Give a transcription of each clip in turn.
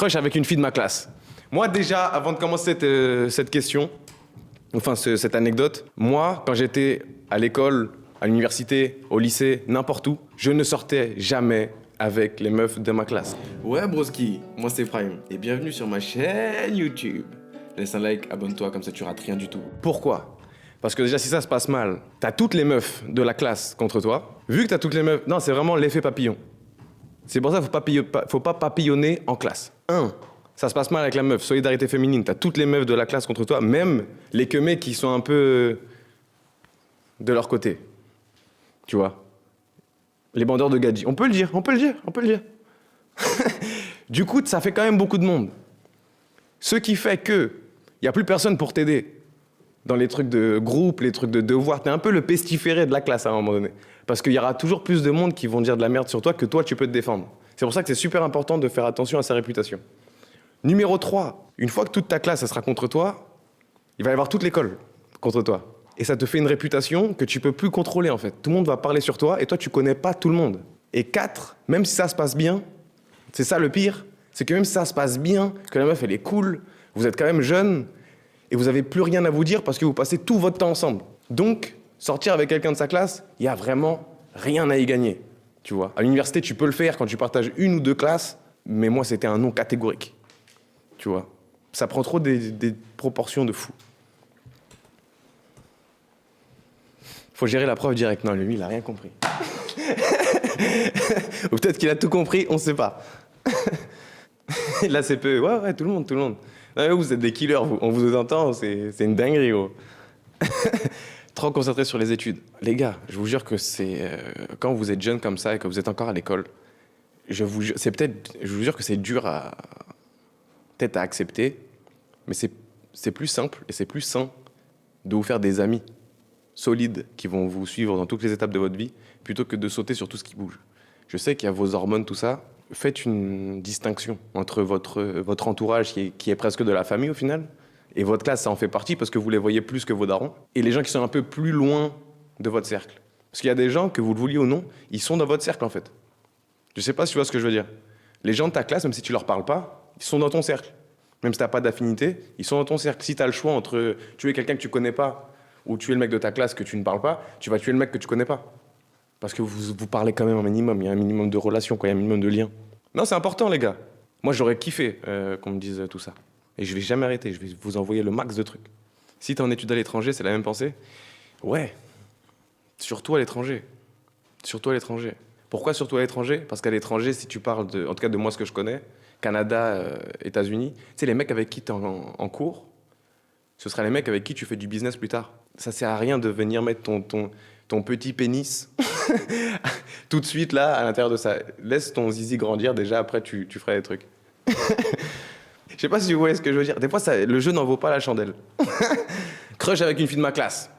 crush avec une fille de ma classe. Moi déjà, avant de commencer cette question, enfin cette anecdote, moi, quand j'étais à l'école, à l'université, au lycée, n'importe où, je ne sortais jamais avec les meufs de ma classe. Ouais broski, moi c'est Prime et bienvenue sur ma chaîne YouTube. Laisse un like, abonne-toi comme ça tu rates rien du tout. Pourquoi ? Parce que déjà, si ça se passe mal, t'as toutes les meufs de la classe contre toi. Vu que t'as toutes les meufs... Non, c'est vraiment l'effet papillon. C'est pour ça qu'il faut pas papillonner en classe. Ça se passe mal avec la meuf, solidarité féminine. T'as toutes les meufs de la classe contre toi, même les queumés qui sont un peu de leur côté. Tu vois ? Les bandeurs de gadgets. On peut le dire. Du coup, ça fait quand même beaucoup de monde. Ce qui fait que il n'y a plus personne pour t'aider. Dans les trucs de groupe, les trucs de devoir, t'es un peu le pestiféré de la classe à un moment donné. Parce qu'il y aura toujours plus de monde qui vont dire de la merde sur toi que toi, tu peux te défendre. C'est pour ça que c'est super important de faire attention à sa réputation. Numéro 3, une fois que toute ta classe elle sera contre toi, il va y avoir toute l'école contre toi. Et ça te fait une réputation que tu peux plus contrôler en fait. Tout le monde va parler sur toi et toi, tu connais pas tout le monde. Et 4, même si ça se passe bien, c'est ça le pire, c'est que même si ça se passe bien, que la meuf elle est cool, vous êtes quand même jeune, et vous n'avez plus rien à vous dire parce que vous passez tout votre temps ensemble. Donc, sortir avec quelqu'un de sa classe, il n'y a vraiment rien à y gagner. Tu vois. À l'université, tu peux le faire quand tu partages une ou deux classes, mais moi, c'était un non catégorique. Tu vois. Ça prend trop des proportions de fou. Faut gérer la preuve directe. Non, lui, il n'a rien compris. Ou peut-être qu'il a tout compris, on ne sait pas. La CPE, ouais, tout le monde. Non, vous êtes des killers, vous. On vous entend, c'est une dinguerie, gros. Trop concentré sur les études. Les gars, je vous jure que c'est... quand vous êtes jeune comme ça et que vous êtes encore à l'école, je vous jure que c'est dur peut-être à accepter, mais c'est plus simple et c'est plus sain de vous faire des amis solides qui vont vous suivre dans toutes les étapes de votre vie, plutôt que de sauter sur tout ce qui bouge. Je sais qu'il y a vos hormones, tout ça. Faites une distinction entre votre entourage qui est presque de la famille au final, et votre classe, ça en fait partie parce que vous les voyez plus que vos darons, et les gens qui sont un peu plus loin de votre cercle. Parce qu'il y a des gens, que vous le vouliez ou non, ils sont dans votre cercle en fait. Je sais pas si tu vois ce que je veux dire. Les gens de ta classe, même si tu leur parles pas, ils sont dans ton cercle. Même si t'as pas d'affinité, ils sont dans ton cercle. Si t'as le choix entre tuer quelqu'un que tu connais pas ou tuer le mec de ta classe que tu ne parles pas, tu vas tuer le mec que tu connais pas. Parce que vous parlez quand même un minimum, il y a un minimum de relations, il y a un minimum de liens. Non, c'est important, les gars. Moi, j'aurais kiffé qu'on me dise tout ça. Et je vais jamais arrêter, je vais vous envoyer le max de trucs. Si t'es en études à l'étranger, c'est la même pensée. Ouais, surtout à l'étranger. Pourquoi surtout à l'étranger ? Parce qu'à l'étranger, si tu parles, en tout cas de moi, ce que je connais, Canada, États-Unis, tu sais, les mecs avec qui t'es en cours, ce sera les mecs avec qui tu fais du business plus tard. Ça sert à rien de venir mettre ton petit pénis tout de suite là à l'intérieur de ça. Laisse ton zizi grandir déjà, après tu feras des trucs. Je sais pas si vous voyez ce que je veux dire. Des fois, le jeu n'en vaut pas la chandelle. Crush avec une fille de ma classe.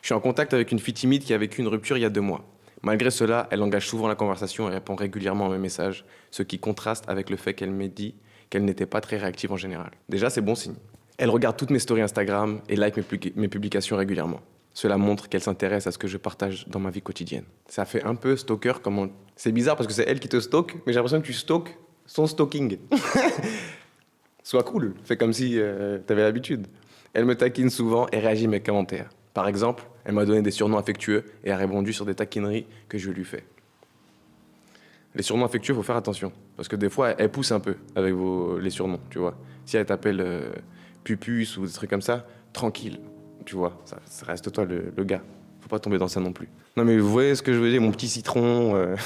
Je suis en contact avec une fille timide qui a vécu une rupture il y a 2 mois. Malgré cela, elle engage souvent la conversation et répond régulièrement à mes messages, ce qui contraste avec le fait qu'elle m'ait dit qu'elle n'était pas très réactive en général. Déjà, c'est bon signe. Elle regarde toutes mes stories Instagram et like mes publications régulièrement. Cela montre qu'elle s'intéresse à ce que je partage dans ma vie quotidienne. Ça fait un peu stalker, c'est bizarre parce que c'est elle qui te stalk, mais j'ai l'impression que tu stalks son stalking. Sois cool, fais comme si t'avais l'habitude. Elle me taquine souvent et réagit à mes commentaires. Par exemple, elle m'a donné des surnoms affectueux et a répondu sur des taquineries que je lui fais. Les surnoms affectueux, faut faire attention. Parce que des fois, elle pousse un peu avec les surnoms, tu vois. Si elle t'appelle Pupus ou des trucs comme ça, tranquille, tu vois. Ça reste toi le gars. Faut pas tomber dans ça non plus. Non mais vous voyez ce que je veux dire, mon petit citron...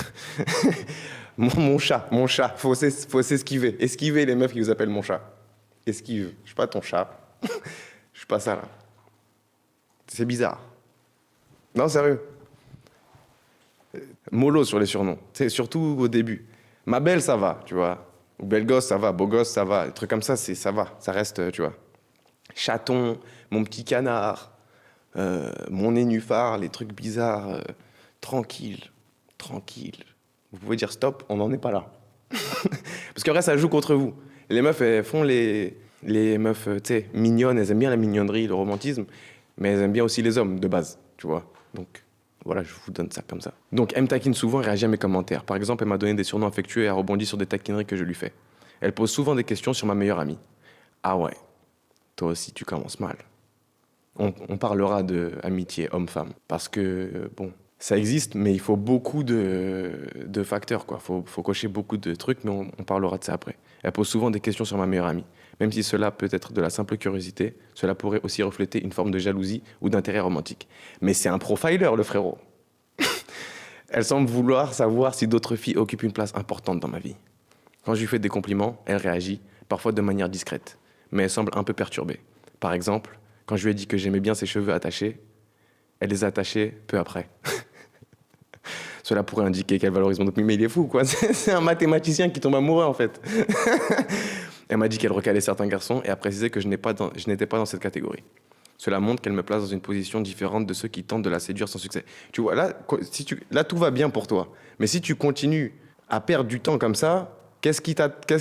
mon chat. Faut s'esquiver. Esquiver les meufs qui vous appellent mon chat. Esquive. Je suis pas ton chat. Je suis pas ça, là. C'est bizarre. Non, sérieux. Mollo sur les surnoms. C'est surtout au début. Ma belle, ça va, tu vois. Ou belle gosse, ça va. Beau gosse, ça va. Des trucs comme ça, ça va. Ça reste, tu vois. Chaton, mon petit canard, mon nénuphar, les trucs bizarres. Tranquille. Vous pouvez dire stop, on n'en est pas là. Parce qu'après, ça joue contre vous. Les meufs, elles font les meufs, tu sais, mignonnes, elles aiment bien la mignonnerie, le romantisme, mais elles aiment bien aussi les hommes, de base, tu vois. Donc, voilà, je vous donne ça comme ça. Donc, elle me taquine souvent et réagit à mes commentaires. Par exemple, elle m'a donné des surnoms affectueux et a rebondi sur des taquineries que je lui fais. Elle pose souvent des questions sur ma meilleure amie. Ah ouais, toi aussi tu commences mal. On parlera de amitié homme-femme. Parce que, bon, ça existe, mais il faut beaucoup de facteurs, quoi. Faut cocher beaucoup de trucs, mais on parlera de ça après. Elle pose souvent des questions sur ma meilleure amie. Même si cela peut être de la simple curiosité, cela pourrait aussi refléter une forme de jalousie ou d'intérêt romantique. Mais c'est un profiler, le frérot. Elle semble vouloir savoir si d'autres filles occupent une place importante dans ma vie. Quand je lui fais des compliments, elle réagit, parfois de manière discrète, mais elle semble un peu perturbée. Par exemple, quand je lui ai dit que j'aimais bien ses cheveux attachés, elle les a attachés peu après. Cela pourrait indiquer qu'elle valorise mon opinion, mais il est fou, quoi. C'est un mathématicien qui tombe amoureux, en fait. Elle m'a dit qu'elle recalait certains garçons et a précisé que je n'étais pas dans cette catégorie. Cela montre qu'elle me place dans une position différente de ceux qui tentent de la séduire sans succès. Tu vois, là, tout va bien pour toi. Mais si tu continues à perdre du temps comme ça, qu'est-ce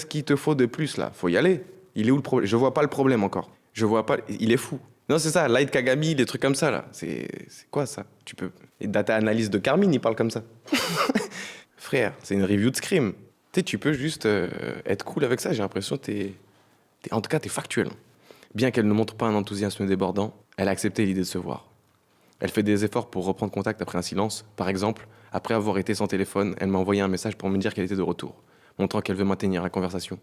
qu'il te faut de plus, là? Faut y aller. Il est où le problème? Je vois pas le problème encore. Je vois pas. Il est fou. Non, c'est ça, Light Kagami, des trucs comme ça, là. C'est quoi, ça? Tu peux... Et data analyse de Carmine, il parle comme ça. Frère, c'est une review de Scream. Tu sais, tu peux juste être cool avec ça. J'ai l'impression que en tout cas, t'es factuel. Bien qu'elle ne montre pas un enthousiasme débordant, elle a accepté l'idée de se voir. Elle fait des efforts pour reprendre contact après un silence. Par exemple, après avoir été sans téléphone, elle m'a envoyé un message pour me dire qu'elle était de retour, montrant qu'elle veut maintenir la conversation.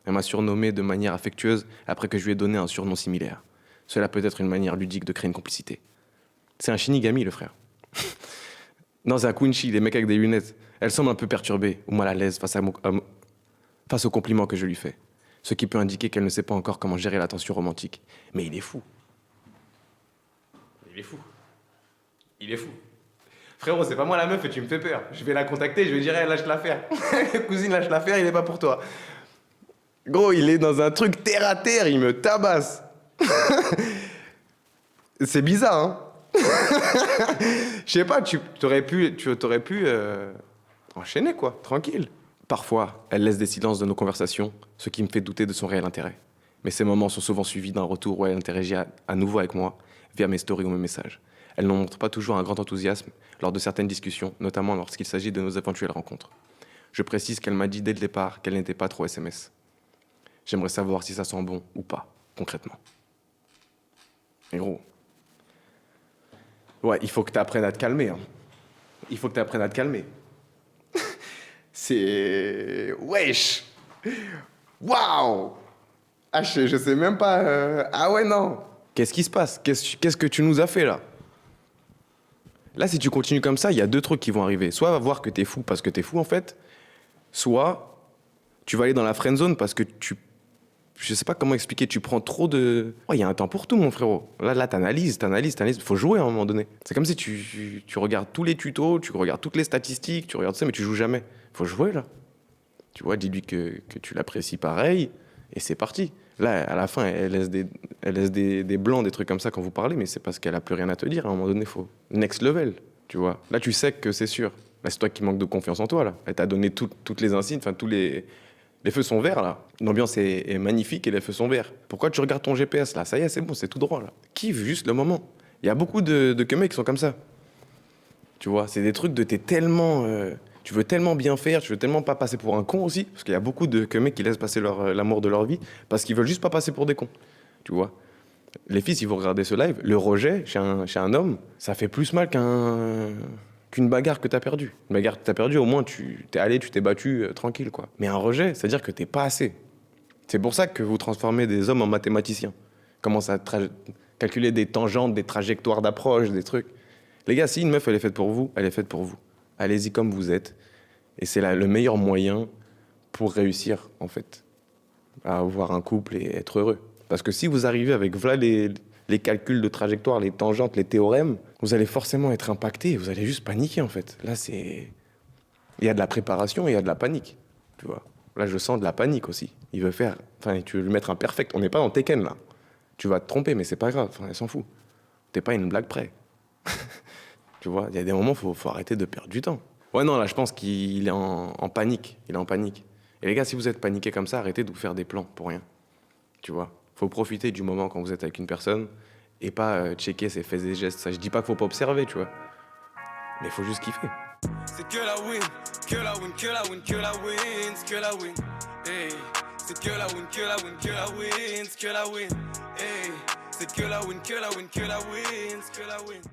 Elle m'a surnommé de manière affectueuse après que je lui ai donné un surnom similaire. Cela peut être une manière ludique de créer une complicité. C'est un Shinigami, le frère. Non, c'est un Kunchi, les mecs avec des lunettes. Elle semble un peu perturbée ou mal à l'aise face aux compliments que je lui fais. Ce qui peut indiquer qu'elle ne sait pas encore comment gérer la tension romantique. Mais il est fou. Il est fou. Il est fou. Frérot, c'est pas moi la meuf et tu me fais peur. Je vais la contacter, je vais dire, hey, lâche l'affaire. Cousine, lâche l'affaire, il est pas pour toi. Gros, il est dans un truc terre à terre, il me tabasse. C'est bizarre, hein. Je sais pas, tu t'aurais pu enchaîner, quoi, tranquille. Parfois, elle laisse des silences de nos conversations, ce qui me fait douter de son réel intérêt. Mais ces moments sont souvent suivis d'un retour où elle interagit à nouveau avec moi, via mes stories ou mes messages. Elle ne montre pas toujours un grand enthousiasme lors de certaines discussions, notamment lorsqu'il s'agit de nos éventuelles rencontres. Je précise qu'elle m'a dit dès le départ qu'elle n'était pas trop SMS. J'aimerais savoir si ça sent bon ou pas, concrètement. Et gros... Ouais, il faut que tu apprennes à te calmer. Hein. Il faut que tu apprennes à te calmer. C'est... Wesh! Waouh! Ah, je sais même pas... Ah ouais, non! Qu'est-ce qui se passe? Qu'est-ce que tu nous as fait, là? Là, si tu continues comme ça, il y a deux trucs qui vont arriver. Soit va voir que t'es fou parce que t'es fou, en fait. Soit tu vas aller dans la friend zone parce que je sais pas comment expliquer, tu prends trop de... Ouais, il y a un temps pour tout, mon frérot. Là, t'analyses. Faut jouer à un moment donné. C'est comme si tu regardes tous les tutos, tu regardes toutes les statistiques, tu regardes ça, mais tu joues jamais. Faut jouer, là. Tu vois, dis-lui que tu l'apprécies pareil, et c'est parti. Là, à la fin, elle laisse des blancs, des trucs comme ça quand vous parlez, mais c'est parce qu'elle a plus rien à te dire. À un moment donné, faut... Next level, tu vois. Là, tu sais que c'est sûr. Là, c'est toi qui manques de confiance en toi, là. Elle t'a donné toutes les insignes, enfin, tous les... Les feux sont verts, là. L'ambiance est magnifique et les feux sont verts. Pourquoi tu regardes ton GPS, là? Ça y est, c'est bon, c'est tout droit, là. Kiffe juste le moment. Il y a beaucoup de mecs qui sont comme ça. Tu vois, c'est des trucs de t'es tellement... tu veux tellement bien faire, tu veux tellement pas passer pour un con aussi. Parce qu'il y a beaucoup de mecs qui laissent passer l'amour de leur vie parce qu'ils veulent juste pas passer pour des cons. Tu vois. Les filles, si vous regardez ce live, le rejet chez un homme, ça fait plus mal qu'une bagarre que t'as perdue. Une bagarre que t'as perdue, au moins, tu t'es allé, tu t'es battu tranquille, quoi. Mais un rejet, c'est-à-dire que t'es pas assez. C'est pour ça que vous transformez des hommes en mathématiciens. Commence à calculer des tangentes, des trajectoires d'approche, des trucs. Les gars, si une meuf, elle est faite pour vous, elle est faite pour vous. Allez-y comme vous êtes. Et c'est le meilleur moyen pour réussir, en fait, à avoir un couple et être heureux. Parce que si vous arrivez avec voilà les calculs de trajectoire, les tangentes, les théorèmes, vous allez forcément être impacté et vous allez juste paniquer, en fait. Là, il y a de la préparation et il y a de la panique, tu vois. Là, je sens de la panique aussi. Tu veux lui mettre un perfect. On n'est pas dans Tekken, là. Tu vas te tromper, mais c'est pas grave. Enfin, elle s'en fout. T'es pas une blague près. Tu vois, il y a des moments, faut arrêter de perdre du temps. Ouais, non, là, je pense qu'il est en panique. Il est en panique. Et les gars, si vous êtes paniqués comme ça, arrêtez de vous faire des plans pour rien. Tu vois, faut profiter du moment quand vous êtes avec une personne et pas checker ses faits et gestes. Ça, je dis pas qu'il faut pas observer, tu vois. Mais il faut juste kiffer. C'est que la win, que la win, que la win, que la win, que la win. Hey. C'est que la win, que la win, que la win, que la win. Hey, c'est que la win, que la win, que la win, que la win.